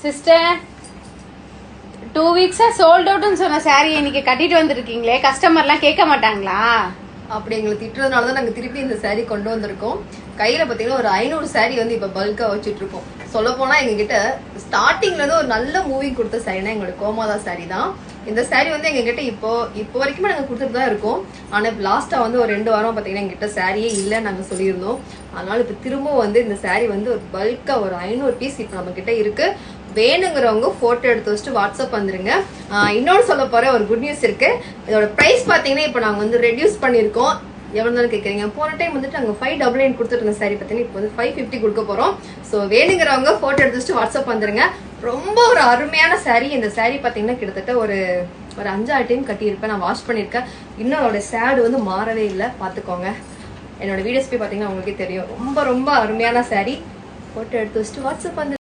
Sister 2 வீக்ஸா sold அவுட்னு சொன்ன sorry இன்னைக்கு கட்டிட்டு வந்திருக்கீங்களே, கஸ்டமர்லாம் கேட்க மாட்டாங்களா? அப்படி எங்களை திட்டுறதுனால தான் நாங்கள் திருப்பி இந்த சாரீ கொண்டு வந்திருக்கோம். கையில் பார்த்தீங்கன்னா ஒரு 500 சாரீ வந்து இப்போ பல்காக வச்சுட்டு இருக்கோம். சொல்ல போனால் எங்ககிட்ட ஸ்டார்டிங்ல இருந்து ஒரு நல்ல மூவிங் கொடுத்த சாரீனா எங்களோட கோமாதா சாரீ தான். இந்த சாரீ வந்து எங்ககிட்ட இப்போ வரைக்குமே நாங்கள் கொடுத்துட்டு தான் இருக்கோம். ஆனால் இப்போ லாஸ்ட்டாக வந்து ஒரு 2 வாரம் பார்த்தீங்கன்னா எங்ககிட்ட சாரியே இல்லைன்னு நாங்கள் சொல்லியிருந்தோம். அதனால இப்போ திரும்பவும் வந்து இந்த சாரீ வந்து ஒரு பல்காக ஒரு 500 பீஸ் இப்போ நம்ம கிட்ட இருக்கு. வேணுங்கிறவங்க போட்டோ எடுத்து வச்சுட்டு வாட்ஸ்அப் வந்துருங்க. இன்னொன்று சொல்ல போற ஒரு குட் நியூஸ் இருக்கு. இதோட பிரைஸ் பாத்தீங்கன்னா இப்போ நாங்க வந்து ரெடியூஸ் பண்ணிருக்கோம். எவ்வளவு தானே கேக்குறீங்க? போன டைம் வந்துட்டு நாங்க 599 கொடுத்துட்டு இருந்த சாரி பாத்தீங்கன்னா இப்போ வந்து 550 கொடுக்க போறோம். ஸோ வேணுங்கிறவங்க போட்டோ எடுத்து வச்சுட்டு வாட்ஸ்அப் வந்துருங்க. ரொம்ப ஒரு அருமையான சாரி. இந்த சாரி பாத்தீங்கன்னா கிட்டத்தட்ட ஒரு 5-6 டைம் கட்டியிருப்பேன். நான் வாஷ் பண்ணிருக்கேன். இன்னும் அதோட சேடு வந்து மாறவே இல்லை, பாத்துக்கோங்க. என்னோட வீடியோஸ் போய் பாத்தீங்கன்னா உங்களுக்கே தெரியும். ரொம்ப ரொம்ப அருமையான சாரி. போட்டோ எடுத்து வச்சுட்டு வாட்ஸ்அப் வந்து